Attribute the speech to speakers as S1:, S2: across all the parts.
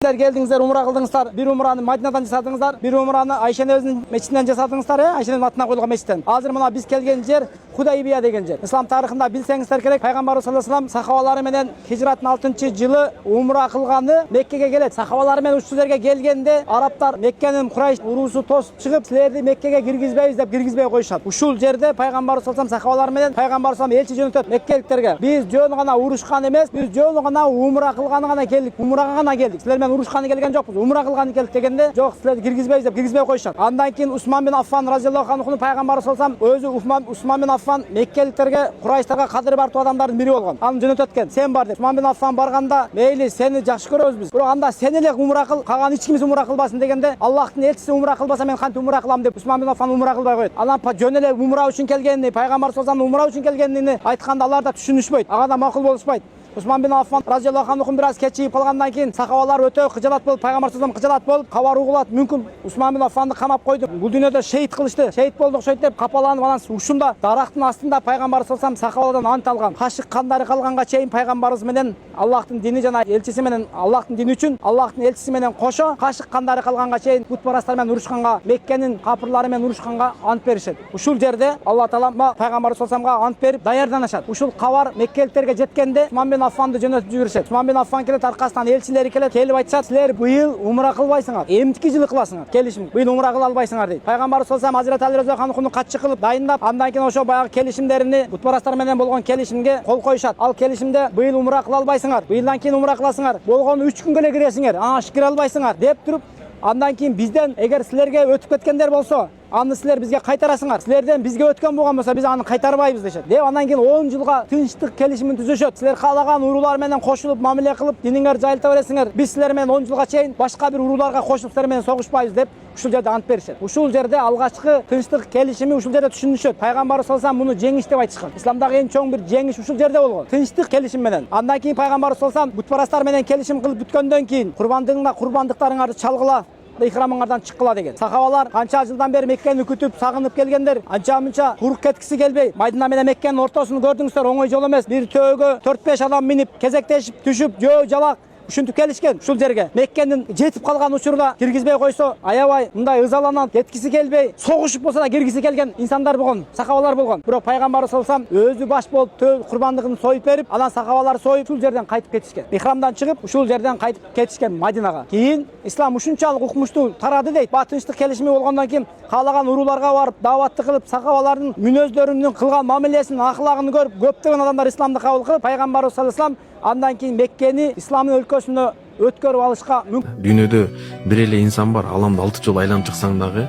S1: Силер келдиңиздер, умра кылдыңыздар. Бир умраны Мадинадан жасадыңыздар, бир умраны Айша энебиздин мечитинен жасадыңыздар, Айша энебиздин атына коюлган мечиттен. Азыр мына биз келген жер Худайбия деген жер. Ислам тарыхында билсеңиздер керек, пайгамбарыбыз саллаллаху алейхи вассалам сахабалары менен хижраттын 6-жылы умра кылганы Меккеге келет. Сахабалары менен ушул жерге келгенде арабтар Меккенин Курайш уруусу тосуп чыгып, силерди Меккеге киргизбейбиз деп киргизбей коюшат. Ушул жерде пайгамбарыбыз саллаллаху алейхи вассалам сахабалары менен пайгамбарыбыз элчи жөнөтөт Меккеликтерге. Биз жөн гана урушкан эмес, биз жөн гана умра кылганы гана келдик, умрага гана келдик. Силер менен урушканы келген жокпуз, умра кылганы келдик дегенде, жок, силерди киргизбейбиз деп киргизбей коюшат. Андан кийин Усман бин Аффан разияллаху анху пайгамбарыбыз саллаллаху алейхи вассалам өзү Усман бин Аффан Меккеликтерге, Курайштарга кадыры бар адамдардын бири болгон. Аны жөнөтөткөн. Сен бар деп. Усман бин Аффан барганда, мейли сени жакшы көрөбүз биз. Бирок анда сен эле умра кыл, калган эч кимиз умра кылбасын дегенде, Аллахтын элчиси умра кылбаса мен кантип умра кылам деп Усман бин Аффан умра кылбай коет. Анан жөн эле умра үчүн келгенин, пайгамбар саллаллаху алейхи умра үчүн келгенин айтканда алар да түшүнүшпөйт. Ага да макул болушпайт. Усман бин Аффан разияллаху анху бир аз кечигип калгандан кийин сахабалар өтө кыжалат болуп, пайгамбар саллаллаху алейхи кыжалат болуп, кабар угулат мүмкүн Усман бин Аффанды камап койду. Бул дүйнөдө шейит кылышты. Шейит болдук шойт деп капаланып, анан ушунда дарактын астында пайгамбар саллаллаху алейхи сахабалардан ант алган. Кашык кандары калганга чейин пайгамбарыбыз менен Аллахтын дини жана элчиси менен, Аллахтын дини үчүн Аллахтын элчиси менен кошо кашык кандары калганга чейин бутпарастар менен урушканга, Меккенин капырлары менен урушканга ант беришет. Ушул жерде Алла таала пайгамбар саллаллаху алейхи ант берип даярданышат. Ушул кабар Меккеликтерге жеткенде Усман бин Аффанды жөнөтүп Усман бин Аффан келет, аркасынан элчилери келет, келип айтышат, силер быйыл умра кылбайсыңар, эмтики жылы кыласыңар, келишим, быйыл умра кыла албайсыңар дейт. Пайгамбар саллаллаху алейхи Hazreti Ali разияллаху анхуну катчы кылып дайындап, андан кийин ошо баягы келишимдерини бутпарастар менен болгон келишимге кол коюшат. Ал келишимде быйыл умра кыла албайсыңар, быйылдан кийин умра кыласыңар, болгону 3 күнгө эле киресиңер, аш кире албайсыңар деп туруп, андан кийин бизден эгер силерге өтүп кеткендер болсо, аны силер бизге кайтарасыңар. Силерден бизге өткөн болгон болсо, биз аны кайтарбайбыз дешет. Деп андан кийин 10 жылга тынчтык келишимин түзөшөт. Силер каалаган уруулар менен кошулуп, мамиле кылып, диниңер жайылта бересиңер. Биз силер менен 10 жылга чейин башка бир урууларга кошулуп силер менен согушпайбыз деп ушул жерде ант беришет. Ушул жерде алгачкы тынчтык келишими ушул жерде түшүнүшөт. Пайгамбар саллаллаху алейхи муну жеңиш деп айтышкан. Исламдагы эң чоң бир жеңиш ушул жерде болгон. Тынчтык келишим менен. Андан кийин пайгамбар саллаллаху алейхи бутпарастар менен келишим кылып бүткөндөн кийин курбандыктарыңарды чалгыла, ихрамыңардан чыккыла деген. Сахабалар канча жылдан бери Меккени күтүп, сагынып келгендер, анча-мынча куруп кеткиси келбей, Мадина менен Меккенин ортосун көрдүңүздөр, оңой жол эмес. Бир төөгө 4-5 адам минип, кезектешип, түшүп, жөө жалак ушинтип келишкен ушул жерге. Меккенин жетип калган учурда киргизбей койсо, аябай мындай ызаланат, кеткиси келбей, согушуп болсо да киргиси келген инсандар болгон, сахабалар болгон. Бирок пайгамбар саллаллаху алейхи вассалам өзү баш болуп курбандыгын союп берип, анан сахабалар союп ушул жерден кайтып кетишкен. Ихрамдан чыгып, ушул жерден кайтып кетишкен Мадинага. Кийин ислам ушунчалык укмуштуу тарады дейт. Батынчтык келишими болгондон кийин каалаган урууларга барып, дааватты кылып, сахабалардын мүнөздөрүнүн кылган мамилесин, ахлагын көрүп, көптөгөн адамдар исламды кабыл кылып, пайгамбар саллаллаху алейхи вассалам андан кийин Меккени исламдын өлкөсүнө өткөрүп алышка мүмкүн.
S2: Дүйнөдө бир эле инсан бар, аламды 6 жолу айланып чыксаң дагы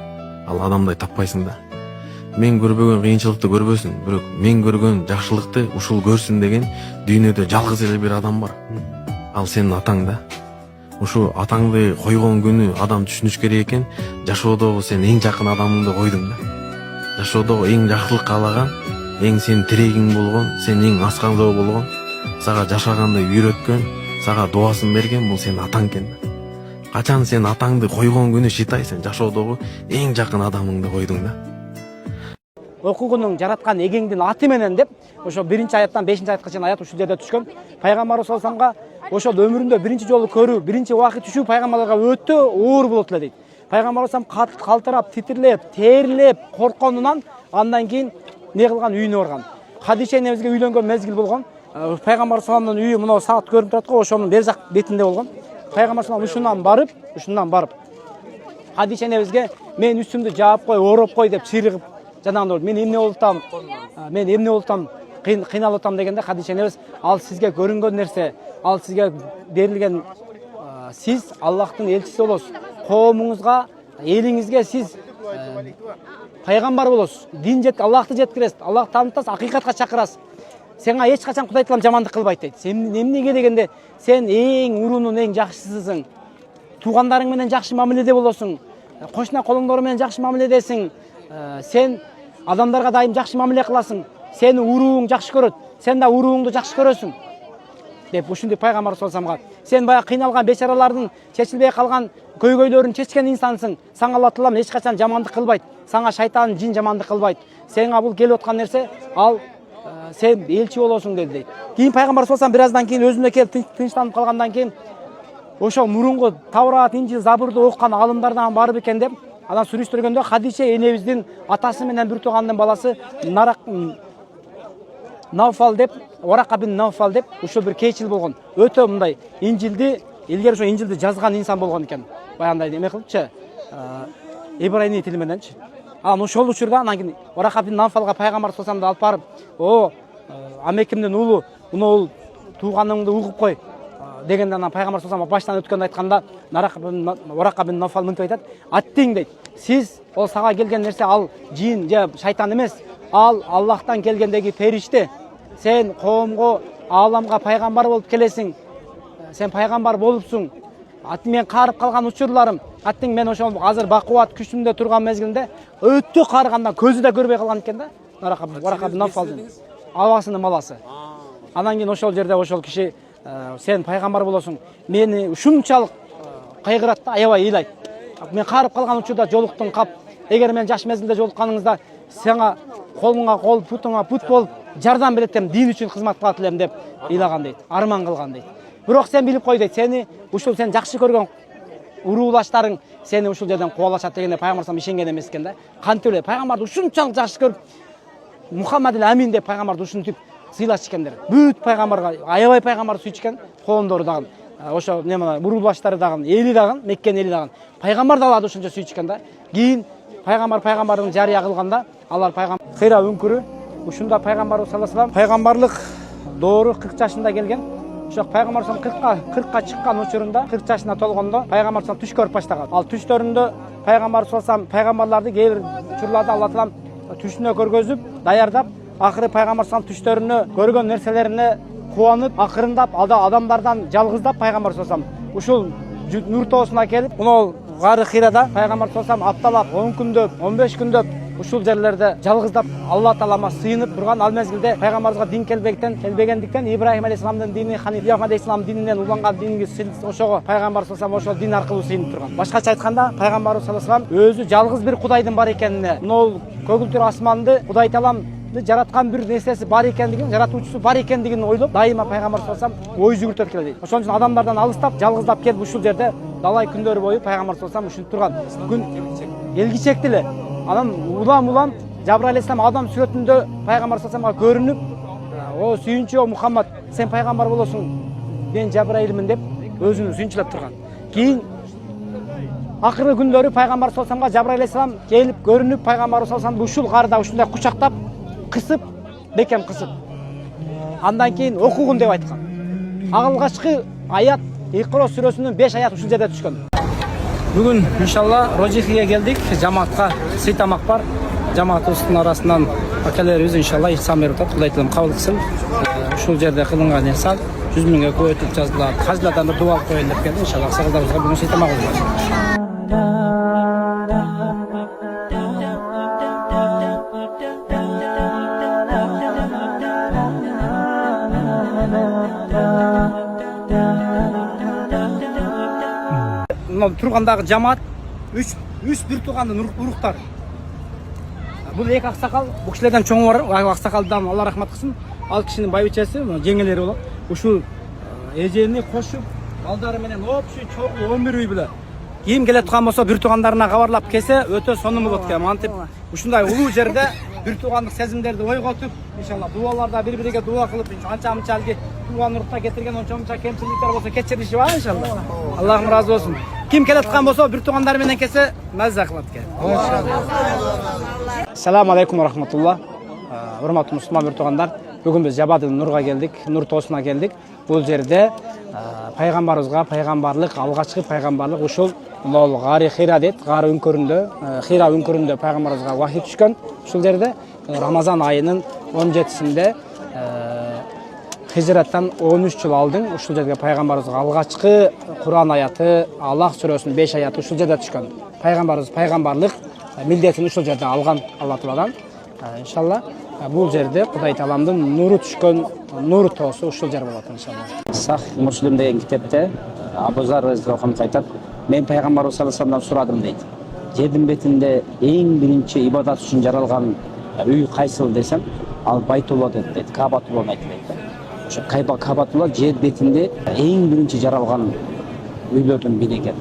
S2: ал адамдай таппайсың да. Мен көрбөгөн кыйынчылыкты көрбөсүн, бирок мен көргөн жакшылыкты ушул көрсүн деген дүйнөдө жалгыз эле бир адам бар. Ал сенин атаң да. Ушу атаңды койгон күнү адам түшүнүш керек экен, жашоодогу сен эң жакын адамыңды койдуң да. Жашоодогу эң жакшылык каалаган, эң сенин тирегиң болгон, сен эң аскандоо болгон, сага жашаганды үйрөткөн, сага дубасын берген бул сенин атаң экен. Качан сен атаңды койгон күнү шитайсың, жашоодогу эң жакын адамыңды койдуң да.
S1: Окугунун жараткан эгеңдин аты менен деп, ошо 1-аяттан 5-аятка чейин аят ушул жерде түшкөн. Пайгамбар саллаллаху алейхи вассаламга ошол өмүрүндө биринчи жолу көрүү, биринчи убакыт түшүү пайгамбарларга өтө оор болот эле дейт. Пайгамбар саллаллаху алейхи вассалам калтырап, титирлеп, терилеп, коркконунан андан кийин не кылган, үйүнө барган. Хадиша энебизге үйлөнгөн мезгил болгон. Пайгамбар саллаллаху алейхи вассаламдын үйү мына саат көрүнүп турат го, ошонун бер жак бетинде болгон. Пайгамбар саллаллаху алейхи вассалам ушундан барып Хадиша энебизге мен үстүмдү жаап кой, ороп кой деп чыйрыгып жанагындай мен эмне болуп атам, кыйналып атам дегенде Хадиша энебиз ал сизге көрүнгөн нерсе, ал сизге берилген, сиз Аллахтын элчиси болосуз. Коомуңузга, элиңизге сиз пайгамбар болосуз. Дин Аллахты жеткиресиз, Аллахты таанытасыз, акыйкатка чакырасыз. Сенга эч качан Кудай таалам жамандык кылбайт дейт. Сен эмнеге дегенде, сен эң уруунун эң жакшысысың. Туугандарың менен жакшы мамиледе болосуң. Кошуна колуңдор менен жакшы мамиледесиң. Сен адамдарга дайым жакшы мамиле кыласың. Сени урууң жакшы көрөт. Сен да урууңду жакшы көрөсүң. Деп ушундай пайгамбар саллаллаху алейхи вассаламга сен баягы кыйналган бечаралардын, чечилбей калган көйгөйлөрүн чечкен инсансың. Сага Алла таалам эч качан жамандык кылбайт. Сага шайтан, жин жамандык кылбайт. Сенга бул келип аткан нерсе, ал сен элчи болосуң dedi. Кийин пайгамбар саллаллаху алейхи вассалам бир аздан кийин өзүнө келип тынчтанып калгандан кийин ошо мурунку Таврат, Инжил, Забурду окуган алымдардан бар бекен деп анан сүрүштүргөндө Хадише энебиздин атасы менен бир туугандын баласы Навфал деп, Варака бин Навфал деп ушул бир кейчил болгон. Өтө мындай Инжилди, илгери ошо Инжилди жазган инсан болгон экен. Баягындай эме кылыпчы, ибрани тили мененчи. Анан ошол учурда анан кийин Варака бин Навфалга пайгамбар салсамды алып барып, "О, амекимдин уулу, муну ол тууганыңды угуп кой" дегенде анан пайгамбар салсам баштан өткөндү айтканда Варака бин Навфал мынтип айтат: "Аттиң" дейт. "Сиз ол сага келген нерсе ал жин же шайтан эмес. Ал Аллахтан келгендеги периште. Сен коомго, ааламга пайгамбар болуп келесиң. Сен пайгамбар болупсуң. Аты мен карып калган учурларым. Аттиң мен ошол азыр бакубат күчүмдө турган мезгилинде өтө карыгандан көзү да көрбөй калган экен да. Варака бин Навфалдын абасынын баласы. Анан кийин ошол жерде ошол киши сен пайгамбар болосуң. Мени ушунчалык кайгырат да, аябай ыйлайт. Мен карып калган учурда жолуктум кап. Эгер мен жаш мезгилде жолукканыңызда сага колуңа кол, путуңа пут болуп жардам беретем, дин үчүн кызмат кылат элем деп ыйлаган дейт, арман кылган дейт. Бирок сен билип кой дейт, сени ушул сен жакшы көргөн уруулаштарың сени ушул жерден кубалашат дегенде пайгамбар салам ишенген эмес экен да. Кантип эле пайгамбарды ушунчалык жакшы көрүп Мухаммад Амин деп пайгамбарды ушинтип сыйлашчу экендер. Бүт пайгамбарга, аябай пайгамбарды сүйчү экен, коомдору дагы, ошо неме уруулаштары дагы, эли дагы, Меккенин эли дагы. Пайгамбар дагы ушунча сүйчү экен да. Кийин пайгамбардын жарыя кылганда алар пайгамбар Хира үңкүрү ушунда пайгамбар саллаллаху алейхи вассалам пайгамбарлык доору 40 жашында келген. Ошо пайгамбар салам 40ка чыккан учурунда 40 жашына толгондо пайгамбар салам түш көрүп баштаган. Ал түштөрүндө пайгамбар салам пайгамбарларды кээ бир учурларда Алла таалам түшүнө көргөзүп, даярдап, акыры пайгамбар салам түштөрүнө көргөн нерселерине кубанып, акырындап адамдардан жалгыздап пайгамбар салам ушул нур тоосуна келип, мына Гары Хирада пайгамбар салам апталап 10 күндөп, 15 күндөп ушул жерлерде жалгыздап Алла таалама сыйынып турган. Ал мезгилде пайгамбарыбызга дин келбегендиктен Ибрахим алейхисаламдын дини, Ханиф алейхисалам дининен уланган динге ошого пайгамбар салам ошол дин аркылуу сыйынып турган. Башкача айтканда пайгамбар салам өзү жалгыз бир Кудайдын бар экенине, мына көгүлтүр асманды Кудай таалам жараткан бир нерсеси бар экендигин, жаратуучусу бар экендигин ойлоп, дайыма пайгамбар салам ой жүгүртөт келе дейт. Ошон үчүн адамдардан алыстап, жалгыздап келип ушул жерде далай күндөрү бою пайгамбар салам ушинтип турган. Күн элгичекти эле. Анан улам Жабраил алейхисалам адам сүрөтүндө пайгамбар саламга көрүнүп, "О сүйүнчү, о Мухаммад, сен пайгамбар болосуң. Мен Жабраилмин" деп өзүнү сүйүнчүлөп турган. Кийин акыркы күндөрү пайгамбар саламга Жабраил алейхисалам келип көрүнүп, пайгамбар саламды ушул карда ушундай кучактап, кысып, бекем кысып. Андан кийин окугун деп айткан. Алгачкы аят Икро сүрөсүнүн 5 аят ушул жерде түшкөн. Бүгүн иншалла Рожихиге келдик. Жамаатка сый тамак бар. Жамаатыбыздын арасынан акелерибиз иншалла ихсан берип атат. Кудай таалам кабыл кылсын. Ушул жерде кылынган ихсан 100 миңге көбөйтүп жазылат. Хажылардан да дуа алып коеюн деп келди. Иншалла сагылдарыбызга бүгүн сый тамак болот. Тургандагы жамаат 3 бир туугандын уруктары. Бул эки аксакал, бул кишилерден чоңу бар, аксакалдан Алла рахмат кылсын. Ал кишинин байбичеси, жеңелери болот. Ушул эжени кошуп, балдары менен опчу чогуу 11 үй биле. Кийим келе турган болсо бир туугандарына кабарлап келсе, өтө сонун болот экен. Мантип ушундай улуу жерде бир туугандык сезимдерди ойготуп, иншалла дуаларда бири-бириге дуа кылып, анча-мынча алги тууган урукта кетирген онча-мынча кемчиликтер болсо кечиришип, иншалла. Аллахым разы болсун. Ким келе турган болсо бир туугандар менен келсе, маза кылат экен. Ассаламу алейкум ва рахматулла. Урматтуу мусулман бир туугандар, бүгүн биз Жабадын Нурга келдик, Нур тоосуна келдик. Бул жерде пайгамбарыбызга пайгамбарлык, алгачкы пайгамбарлык ушул Гары Хира дейт, Гары үңкүрүндө, Хира үңкүрүндө пайгамбарыбызга вахий түшкөн. Ушул жерде Рамазан айынын 17-синде Хижраттан 13 жыл алдын ушул жерге пайгамбарыбызга алгачкы Куран аяты, Аллах сүрөсүнүн 5 аяты ушул жерде түшкөн. Пайгамбарыбыз пайгамбарлык милдетин ушул жерде алган Алла Тааладан. Иншалла бул жерде Кудай Тааламдын нуру түшкөн нур тоосу ушул жер болот иншалла.
S3: Сахих Муслим деген китепте Абу Зар разияллаху айтат, мен пайгамбар саллаллаху алейхи вассаламдан сурадым дейт. Жердин бетинде эң биринчи ибадат үчүн жаралган үй кайсыл десем, ал Байтулла дейт, Кабатулланы айтты дейт. Ошо Кабатулла жер бетинде эң биринчи жаралган үйлөрдүн бири экен.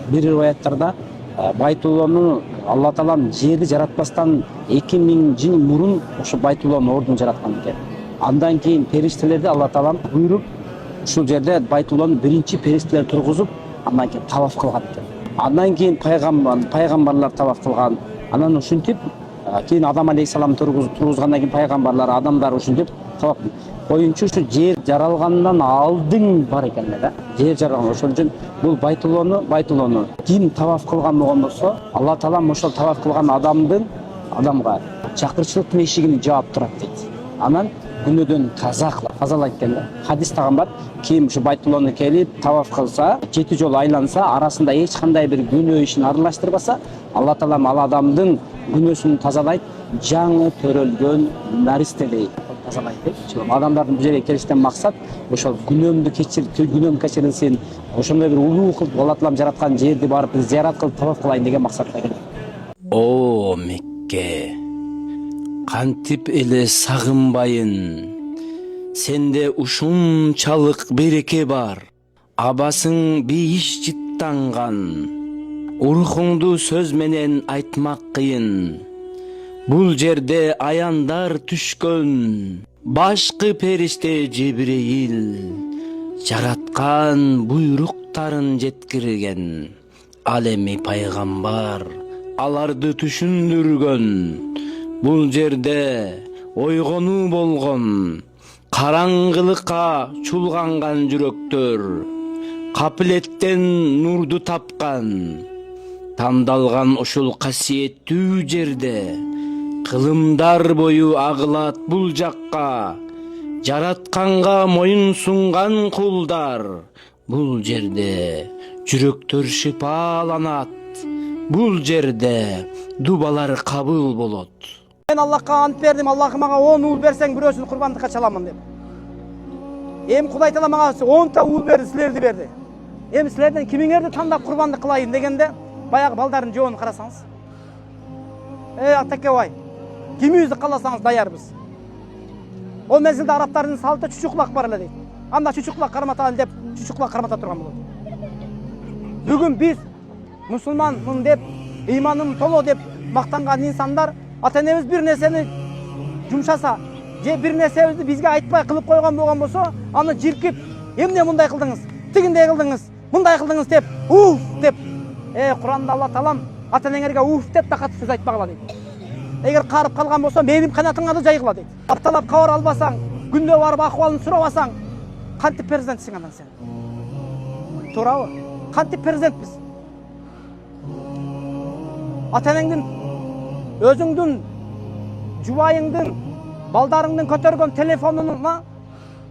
S3: Бир риваяттарда Байтулланы Алла Таалам жерди жаратпастан 2000 жыл мурун ошо Байтулланын ордун жараткан экен. Андан кийин периштелерди Алла Таалам буйруп ушул жерде Байтулланы биринчи периштелер тургузуп, андан кийин таваф кылган экен. Андан кийин пайгамбарлар таваф кылган. Анан ушинтип кийин Адам алейхиссалам тургузгандан кийин пайгамбарлар, адамдар ушинтип таваф. Коюнчу ушу жер жаралгандан алдын бар экен да. Жер жаралган. Ошол үчүн бул Байтулланы ким таваф кылган болгон болсо, Алла Таалам ошол таваф кылган адамга чакырчылыктын эшигин жаап турат дейт. Анан күнөөдөн тазалайт экен да. Хадис тагын бар. Ким ушу Байтулланы келип таваф кылса, 7 жолу айланса, арасында эч кандай бир күнөө ишин аралаштырбаса, Алла Таалам ал адамдын күнөөсүн тазалайт, жаңы төрөлгөн наристедей тазалайт дейт. Адамдардын бул жерге келиштен максат ошол күнөөмдү кечирилсин, ошондой бир улуу кылып Алла Таалам жараткан жерди барып зиярат кылып таваф кылайын деген максатта келет.
S4: О Мекке, кантип эле сагынбайын, сенде ушунчалык береке бар, абасың бейиш жыттанган, урухуңду сөз менен айтмак кыйын. Бул жерде аяндар түшкөн, башкы периште Жебирейил жараткан буйруктарын жеткирген. Ал эми пайгамбар аларды түшүндүргөн. Бул жерде ойгонуу болгон, караңгылыкка чулганган жүрөктөр капилеттен нурду тапкан. Тандалган ушул касиеттүү жерде кылымдар бою агылат бул жакка. Жаратканга моюн сунган кулдар. Бул жерде жүрөктөр шипаланат. Бул жерде дубалар кабыл болот.
S1: Мен Аллахка ант бердим, Аллах мага 10 уул берсең бирөөсүн курбандыкка чаламын деп. Эми Кудай Таала мага 10 та уул берди, силерди берди. Эми силерден кимиңерди тандап курбандык кылайын дегенде, баягы балдардын жоонун карасаңыз. Атаке бай, кимибизди кааласаңыз даярбыз. Ол мезгилде арабтардын салты чучуклак бар эле дейт. Анда чучуклак карматалын деп, чучуклак кармата турган болот. Бүгүн биз мусулманмын деп, ыйманым толо деп мактанган инсандар, ата-энебиз бир нерсени жумшаса, же бир нерсебизди бизге айтпай кылып койгон болгон болсо, аны жиркип, эмне мындай кылдыңыз, тигиндей кылдыңыз, мындай кылдыңыз деп, уф деп. Куранда Алла Таалам ата-энеңерге уф деп да катты сөз айтпагыла дейт. Эгер карып калган болсо, менин канатыңа да жайгыла дейт. Апталап кабар албасаң, күндө барып акыбалын сурабасаң, кантип перзентсиң анан сен? Туурабы? Кантип перзентпиз? Ата-энеңдин, өзүңдүн, жубайыңдын, балдарыңдын көтөргөн телефонуна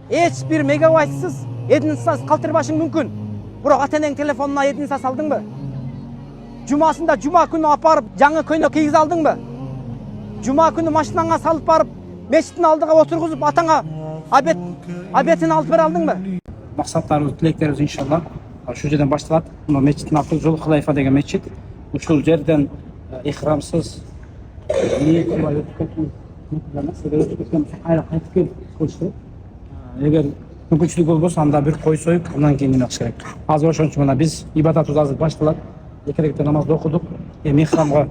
S1: эч бир мегабайтсыз эдинсас калтырбашың мүмкүн. Бирок ата-энең телефонуна эдинсас алдыңбы? Жумасында жума күнү апарып жаңы көйнөк кийгизе алдыңбы? Жума күнү машинаңа салып барып мечиттин алдыга отургузуп атаңа обедин алып бере алдыңбы? Максаттарыбыз, тилектерибиз иншалла ушул жерден башталат. Мына мечиттин аты Жол Кылайфа деген мечит. Ушул жерден ихрамсыз кайтып келип кылышты. Эгер мүмкүнчүлүк болбосо анда бир кой союп, андан кийин эмне кылыш керек. Азыр ошон үчүн мына биз ибадатыбыз азыр башталат. 2 рекет намазды окудук. Эми ихрамга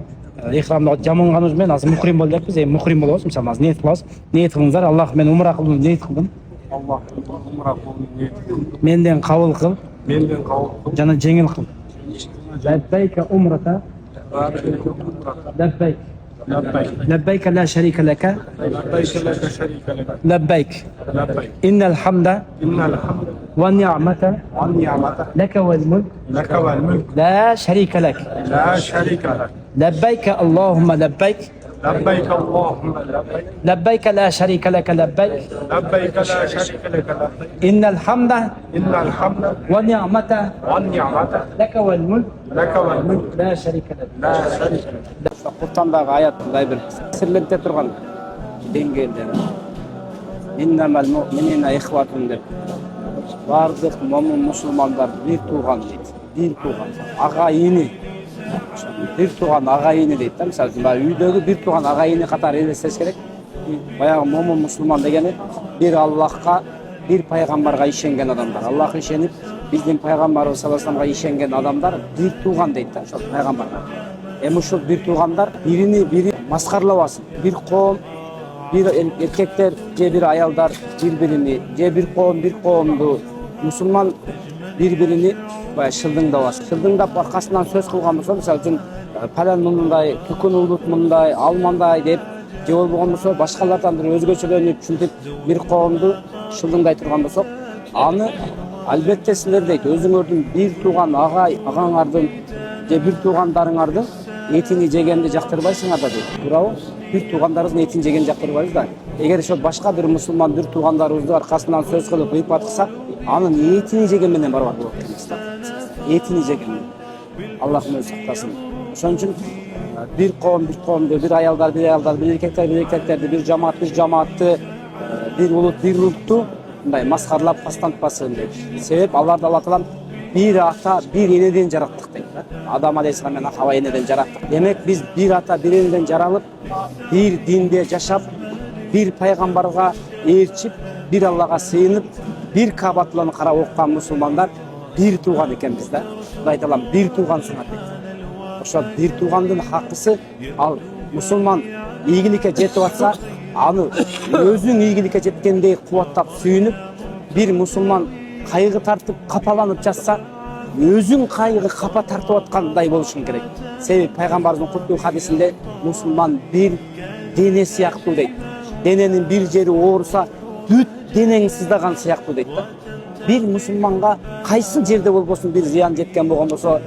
S1: жаманган менен азыр мухрим болдукпуз. Эми мухрим болобуз. Мисалы азыр ниет кылабыз. Ниет кылыңыздар. Аллах, мен умра кылууну ниет кылдым.
S5: Аллах, умра кылууну ниет кылдым.
S1: Менден кабыл кыл. Жана жеңил кыл. Лаббайка умрата. Лаббайк. لبيك لا شريك لك. لبيك. إن الحمد والنعمة لك والملك لا شريك لك. لبيك اللهم لبيك. لبيك لا شريك لك. لبيك. إن الحمد والنعمة لك والملك لا شريك لك. Kur'andagi ayat mындай bir sirlenте turgan dengelde. Innamal mu'minina ikhwatun deb. Бардык момун мусулмандар бир тууган дейт. Бир тууган. Ага ини. Бир тууган ага ини дейт да. Мисалы үйдөгү бир тууган ага ини катары элестеш керек. Баягы момун мусулман дегени бир Аллахка, бир пайгамбарга ишенген адамдар. Аллахка ишенип
S3: биздин пайгамбарыбыз саллаллаху алейхи вассаламга ишенген адамдар бир тууган дейт да ошол пайгамбарга. Эми ушул бир туугандар бирини бири маскарлабасын. Бир коом, бир эркектер же бир аялдар бири-биrini, же бир коомду мусулман бири-биrini баягы шылдыңдабасын. Шылдыңдап аркасынан сөз кылган болсо, мисалы үчүн палан мындай, түкүн улут мындай, ал мындай деп же болбогонбосо башкалардан бир өзгөчөлөнүп ушинтип бир коомду шылдыңдай турган болсок, аны албетте силер дейт өзүңөрдүн бир тууган агаңардын же бир туугандарыңардын этини жегенди жактырбайсыңар да дейт. Туурабы? Бир туугандарыбыздын этин жегенди жактырбайбыз да. Эгер ошол башка бир мусулман бир туугандарыбызды аркасынан сөз кылып ыйпат кылсак, анын этини жеген менен барбар болот экенбиз да. Этини жеген менен. Аллахым өзү сактасын. Ошон үчүн бир коомду, бир аялдар, бир эркектерди, бир жамаатты, бир улутту мындай маскарлап тастантпасын дейт. Себеп аларды Алла Таалам бир ата, бир энеден жараттык дейт. Адам алейхиссалам менен Хава энеден жараттык. Демек биз бир ата, бир энеден жаралып, бир динде жашап, бир пайгамбарга ээрчип, бир Аллага сыйынып, бир Кабатулланы карап оккан мусулмандар бир тууган экенбиз да. Кудай Таалам бир туугансыңар дейт. Ошо бир туугандын хакысы ал мусулман ийгиликке жетип атса, аны өзүнүн ийгиликке жеткендей кубаттап сүйүнүп, бир мусулман кайгы тартып, капаланып жатса, өзүң кайгы капа тартып аткандай болушуң керек. Себеби пайгамбарыбыздын куттуу хадисинде мусулман бир дене сыяктуу дейт. Дененин бир жери ооруса, бүт денең сыздаган сыяктуу дейт да. Бир мусулманга кайсы жерде болбосун бир зыян жеткен болгон болсо,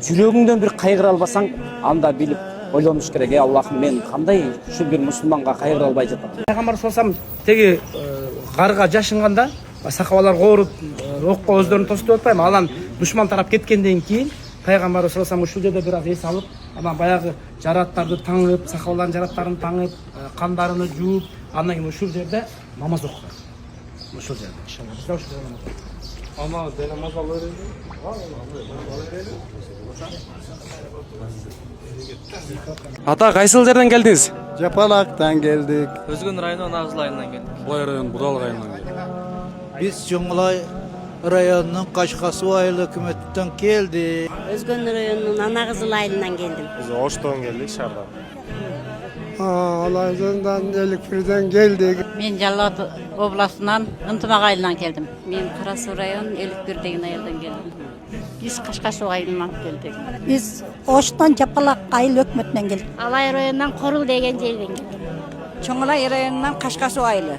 S3: жүрөгүңдөн бир кайгыра албасаң, анда билип ойлонуш керек. Аллахым, мен кандай ушул бир мусулманга кайгыра албай жатам. Пайгамбар салсам теги карга жашынганда сахабалар кооруп окко өздөрүн тосуп атпайбы? Анан душман тарап кеткенден кийин пайгамбар салсам ушул жерде бир аз эс алып, анан баягы жараттарды таңып, сахабалардын жараттарын таңып, кандарыны жууп, андан кийин ушул жерде намаз окуган. Ушул жерде иншалла биз ушул жерде намаз окуйбуз.
S5: Ama namaz alırız.
S6: Ата, кайсыл жерден келдиңиз?
S7: Жапалактан келдик.
S8: Өзгөн районунун Агызыл айылынан келдик.
S6: Булай район Будал айылынан келдик.
S7: Биз Жоңлай районунун Кашкасуу айыл өкмөтүнөн келдик.
S9: Өзгөн районунун Анагызыл айылынан келдим.
S5: Biz Oş'tan geldik Şardan.
S7: Алайзандан Эликбирден келдик.
S9: Мен Жалал областынан Ынтымак айылынан келдим. Мен Кара Суу район Эликбир деген айылдан келдим. Биз Кашкасуу айылынан келдик.
S10: Биз Оштон Жапалак айыл өкмөтүнөн келдик.
S9: Алай районунан Корул деген жерден келдим.
S10: Чоңлай районунан Кашкасуу айылы.